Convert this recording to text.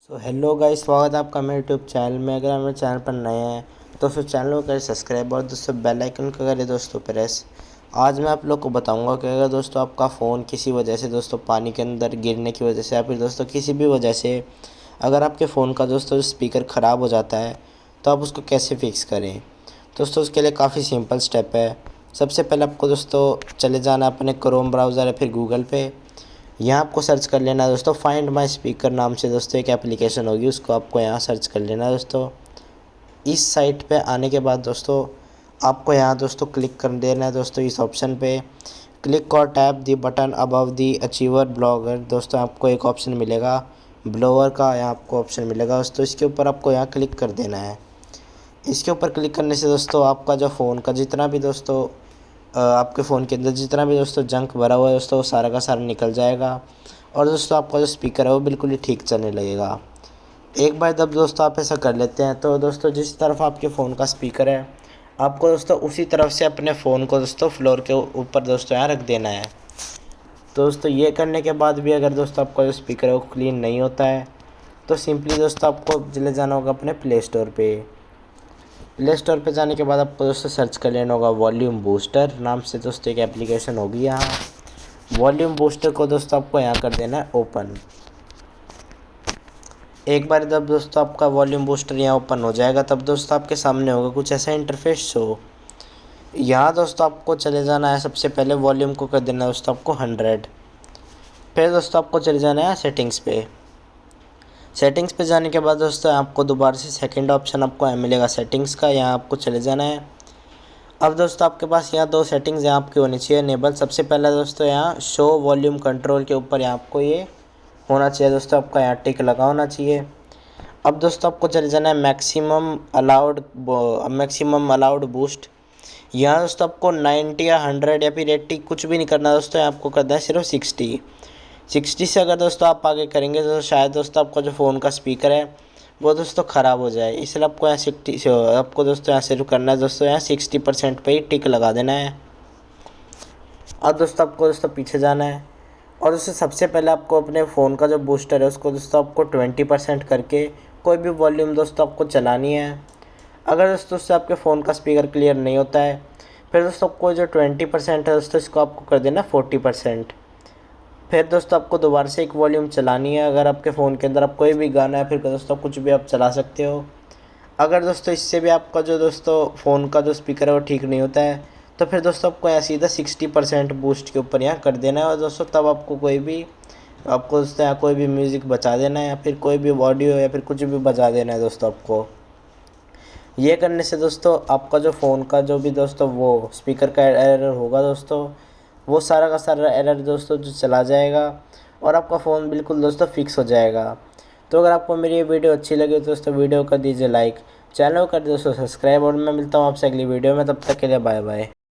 तो hello guys, स्वागत है आपका मेरे यूट्यूब चैनल में। अगर आप मेरे चैनल पर नए हैं तो फिर चैनल को करें सब्सक्राइब और दोस्तों बेल आइकन को करें दोस्तों प्रेस। आज मैं आप लोग को बताऊंगा कि अगर दोस्तों आपका फ़ोन किसी वजह से दोस्तों पानी के अंदर गिरने की वजह से या फिर दोस्तों किसी भी वजह से अगर आपके फ़ोन का दोस्तों स्पीकर ख़राब हो जाता है तो आप उसको कैसे फ़िक्स करें। दोस्तों उसके लिए काफ़ी सिंपल स्टेप है। सबसे पहले आपको दोस्तों चले जाना अपने क्रोम ब्राउज़र या फिर गूगल पे। यहाँ आपको सर्च कर लेना है दोस्तों फाइंड माय स्पीकर नाम से दोस्तों एक एप्लीकेशन होगी, उसको आपको यहाँ सर्च कर लेना है दोस्तों। इस साइट पे आने के बाद दोस्तों आपको यहाँ दोस्तों क्लिक कर देना है दोस्तों इस ऑप्शन पे। क्लिक और टैप दी बटन अबव दी अचीवर ब्लॉगर। दोस्तों आपको एक ऑप्शन मिलेगा ब्लोअर का, यहाँ आपको ऑप्शन मिलेगा दोस्तों, इसके ऊपर आपको यहाँ क्लिक कर देना है। इसके ऊपर क्लिक करने से दोस्तों आपका जो फ़ोन का जितना भी दोस्तों आपके फ़ोन के अंदर जितना भी दोस्तों जंक भरा हुआ है दोस्तों वो सारा का सारा निकल जाएगा और दोस्तों आपका जो स्पीकर है वो बिल्कुल ही ठीक चलने लगेगा। एक बार जब दोस्तों आप ऐसा कर लेते हैं तो दोस्तों जिस तरफ आपके फ़ोन का स्पीकर है आपको दोस्तों उसी तरफ से अपने फ़ोन को दोस्तों फ्लोर के ऊपर दोस्तों यहाँ रख देना है। तो दोस्तों ये करने के बाद भी अगर दोस्तों आपका जो स्पीकर है वो क्लीन नहीं होता है तो सिंपली दोस्तों आपको चले जाना होगा अपने प्ले स्टोर पर। प्ले स्टोर पे जाने के बाद आपको दोस्तों सर्च कर लेना होगा वॉल्यूम बूस्टर नाम से दोस्तों एक एप्लीकेशन होगी। यहाँ वॉल्यूम बूस्टर को दोस्तों आपको यहाँ कर देना है ओपन। एक बार जब दोस्तों आपका वॉल्यूम बूस्टर यहाँ ओपन हो जाएगा तब दोस्तों आपके सामने होगा कुछ ऐसा इंटरफेस शो। यहाँ दोस्तों आपको चले जाना है, सबसे पहले वॉल्यूम को कर देना है दोस्तों आपको 100। फिर दोस्तों आपको चले जाना है सेटिंग्स पे। सेटिंग्स पे जाने के बाद दोस्तों आपको दोबारा से सेकंड ऑप्शन आपको यहाँ मिलेगा सेटिंग्स का, यहाँ आपको चले जाना है। अब दोस्तों आपके पास यहाँ दो सेटिंग्स यहाँ आपकी होनी चाहिए इनेबल। सबसे पहला दोस्तों यहाँ शो वॉल्यूम कंट्रोल के ऊपर यहाँ आपको ये होना चाहिए दोस्तों, आपका यहाँ टिक लगा होना चाहिए। अब दोस्तों आपको चले जाना है मैक्सिमम अलाउड बूस्ट। यहाँ दोस्तों आपको 90 या 100 या फिर 80 कुछ भी नहीं करना दोस्तों, यहाँ आपको करना है सिर्फ 60 से अगर दोस्तों आप आगे करेंगे तो शायद दोस्तों आपका जो फ़ोन का स्पीकर है वो दोस्तों ख़राब हो जाए, इसलिए आपको यहाँ 60 आपको दोस्तों यहाँ शुरू करना है दोस्तों, यहाँ 60% पे ही टिक लगा देना है। अब दोस्तों आपको दोस्तों पीछे जाना है और दोस्तों सबसे पहले आपको अपने फ़ोन का जो बूस्टर है उसको दोस्तों आपको 20% करके कोई भी वॉल्यूम दोस्तों आपको चलानी है। अगर दोस्तों उससे आपके फ़ोन का स्पीकर क्लियर नहीं होता है फिर दोस्तों आपको जो 20% है दोस्तों इसको आपको कर देना 40%। फिर दोस्तों आपको दोबारा से एक वॉल्यूम चलानी है। अगर आपके फ़ोन के अंदर आप कोई भी गाना या फिर दोस्तों कुछ भी आप चला सकते हो। अगर दोस्तों इससे भी आपका जो दोस्तों फ़ोन का जो स्पीकर है वो ठीक नहीं होता है तो फिर दोस्तों आपको यहाँ सीधा 60% बूस्ट के ऊपर यहाँ कर देना है और दोस्तों तब आपको दोस्तों यहाँ कोई भी म्यूज़िक बजा देना है या फिर कोई भी ऑडियो या फिर कुछ भी बजा देना है दोस्तों आपको। ये करने से दोस्तों आपका जो फ़ोन का जो भी दोस्तों वो स्पीकर का एरर होगा दोस्तों वो सारा का सारा एरर दोस्तों जो चला जाएगा और आपका फ़ोन बिल्कुल दोस्तों फिक्स हो जाएगा। तो अगर आपको मेरी ये वीडियो अच्छी लगी तो दोस्तों वीडियो कर दीजिए लाइक, चैनल को कर दीजिए दोस्तों सब्सक्राइब और मैं मिलता हूँ आपसे अगली वीडियो में। तब तक के लिए बाय बाय।